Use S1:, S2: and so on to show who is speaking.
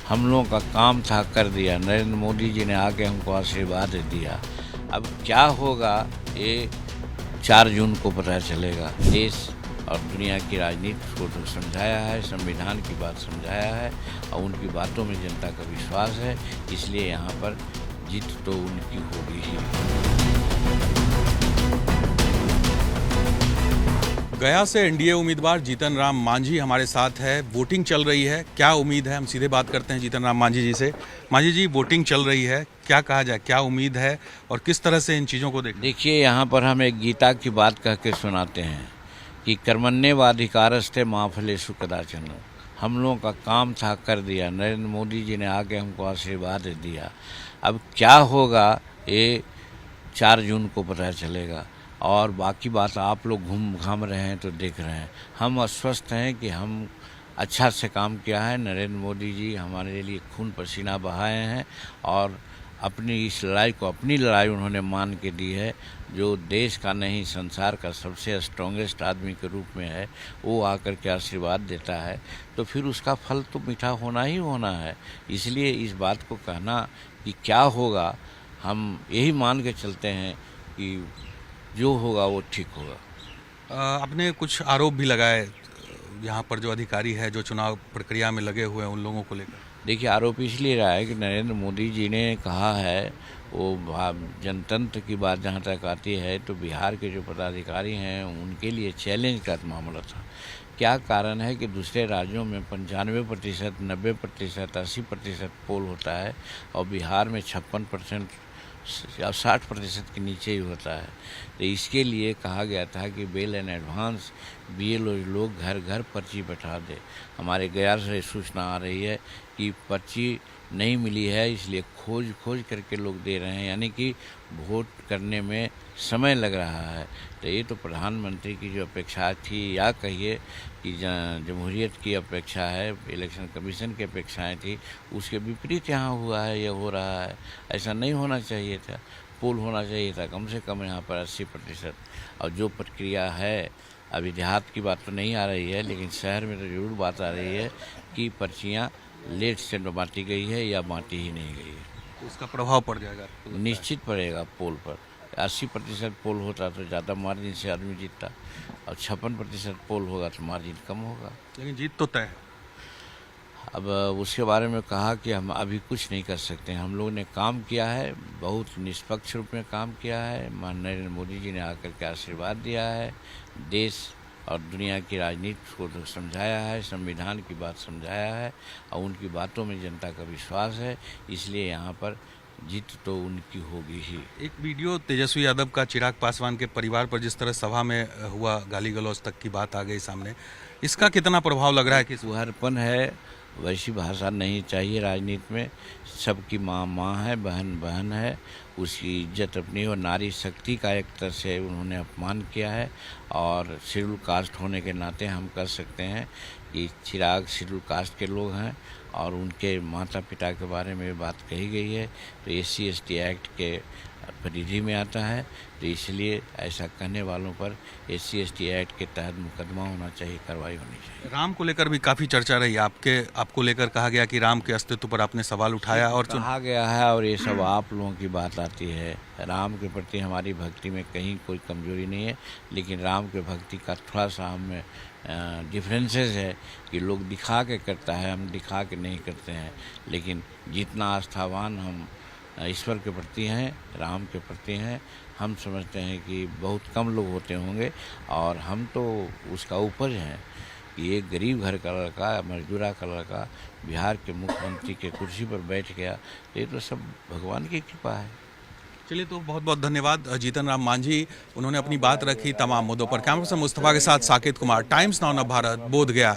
S1: हम लोगों का काम था कर दिया, नरेंद्र मोदी जी ने आके हमको आशीर्वाद दिया। अब क्या होगा ये 4 जून को पता चलेगा। देश और दुनिया की राजनीति को तो समझाया है, संविधान की बात समझाया है और उनकी बातों में जनता का विश्वास है, इसलिए यहाँ पर जीत तो उनकी होगी ही।
S2: गया से एनडीए उम्मीदवार जीतन राम मांझी हमारे साथ है। वोटिंग चल रही है, क्या उम्मीद है? हम सीधे बात करते हैं जीतन राम मांझी जी से। मांझी जी, वोटिंग चल रही है, क्या कहा जाए, क्या उम्मीद है और किस तरह से इन चीज़ों को देखें?
S1: देखिए, यहाँ पर हम एक गीता की बात कह के सुनाते हैं कि कर्मण्येवाधिकारस्ते मा फलेषु कदाचन। हम लोगों का काम था कर दिया, नरेंद्र मोदी जी ने आके हमको आशीर्वाद दिया। अब क्या होगा ये 4 जून को पता चलेगा और बाकी बात आप लोग घूम घाम रहे हैं तो देख रहे हैं। हम आश्वस्त हैं कि हम अच्छा से काम किया है। नरेंद्र मोदी जी हमारे लिए खून पसीना बहाए हैं और अपनी इस लड़ाई को अपनी लड़ाई उन्होंने मान के दी है। जो देश का नहीं संसार का सबसे स्ट्रॉन्गेस्ट आदमी के रूप में है, वो आकर के आशीर्वाद देता है तो फिर उसका फल तो मीठा होना ही होना है। इसलिए इस बात को कहना कि क्या होगा, हम यही मान के चलते हैं कि जो होगा वो ठीक होगा।
S2: आपने कुछ आरोप भी लगाए यहाँ पर जो अधिकारी है, जो चुनाव प्रक्रिया में लगे हुए हैं, उन लोगों को लेकर।
S1: देखिए, आरोप इसलिए रहा है कि नरेंद्र मोदी जी ने कहा है, वो जनतंत्र की बात जहाँ तक आती है तो बिहार के जो पदाधिकारी हैं उनके लिए चैलेंज का मामला था। क्या कारण है कि दूसरे राज्यों में 95%, 90%, 80% पोल होता है और बिहार में 56% या 60% के नीचे ही होता है। तो इसके लिए कहा गया था कि बेल इन एडवांस बीएलओ लोग घर घर पर्ची बैठा दे। हमारे गया से सूचना आ रही है कि पर्ची नहीं मिली है, इसलिए खोज खोज करके लोग दे रहे हैं, यानी कि वोट करने में समय लग रहा है। तो ये तो प्रधानमंत्री की जो अपेक्षा थी, या कहिए कि जमहूरियत की अपेक्षा है, इलेक्शन कमीशन की अपेक्षाएं थी, उसके विपरीत यहाँ हुआ है, यह हो रहा है। ऐसा नहीं होना चाहिए था। पोल होना चाहिए था कम से कम यहाँ पर 80%। और जो प्रक्रिया है, अभी देहात की बात तो नहीं आ रही है, लेकिन शहर में तो ज़रूर बात आ रही है कि पर्चियाँ लेट से बांटी गई है या बांटी ही नहीं गई है।
S2: उसका प्रभाव पड़ जाएगा?
S1: निश्चित पड़ेगा पोल पर। 80% पोल होता तो ज़्यादा मार्जिन से आदमी जीतता और 56% पोल होगा तो मार्जिन कम होगा।
S2: लेकिन जीत तो तय है।
S1: अब उसके बारे में कहा कि हम अभी कुछ नहीं कर सकते हैं। हम लोगों ने काम किया है, बहुत निष्पक्ष रूप में काम किया है। माननीय नरेंद्र मोदी जी ने आकर के आशीर्वाद दिया है। देश और दुनिया की राजनीति को तो समझाया है, संविधान की बात समझाया है और उनकी बातों में जनता का विश्वास है, इसलिए यहाँ पर जीत तो उनकी होगी ही।
S2: एक वीडियो तेजस्वी यादव का चिराग पासवान के परिवार पर जिस तरह सभा में हुआ, गाली गलौज तक की बात आ गई सामने, इसका कितना प्रभाव लग रहा है? कि
S1: फुहरपन है, वैसी भाषा नहीं चाहिए राजनीति में। सबकी माँ माँ है, बहन बहन है, उसकी इज्जत अपनी और नारी शक्ति का एक तरह से उन्होंने अपमान किया है। और शेड्यूल कास्ट होने के नाते हम कह सकते हैं कि चिराग शेड्यूल कास्ट के लोग हैं और उनके माता पिता के बारे में बात कही गई है तो SC/ST एक्ट के परिधि में आता है। तो इसलिए ऐसा कहने वालों पर SC/ST एक्ट के तहत मुकदमा होना चाहिए, कार्रवाई होनी चाहिए।
S2: राम को लेकर भी काफ़ी चर्चा रही, आपको लेकर कहा गया कि राम के अस्तित्व पर आपने सवाल उठाया और
S1: कहा गया है, और ये सब आप लोगों की बात आती है। राम के प्रति हमारी भक्ति में कहीं कोई कमजोरी नहीं है, लेकिन राम के भक्ति का थोड़ा सा हमें डिफरेंसेस है कि लोग दिखा के करता है, हम दिखा के नहीं करते हैं। लेकिन जितना आस्थावान हम ईश्वर के प्रति हैं, राम के प्रति हैं, हम समझते हैं कि बहुत कम लोग होते होंगे और हम तो उसका उपज हैं कि एक गरीब घर का लड़का, मजदूरा का लड़का बिहार के मुख्यमंत्री के कुर्सी पर बैठ गया, ये तो सब भगवान की कृपा है।
S2: चलिए, तो बहुत बहुत धन्यवाद जीतन राम मांझी, उन्होंने अपनी बात रखी तमाम मुद्दों पर। कैमरा पर्सन मुस्तफा के साथ साकेत कुमार, टाइम्स नाउ भारत, बोधगया।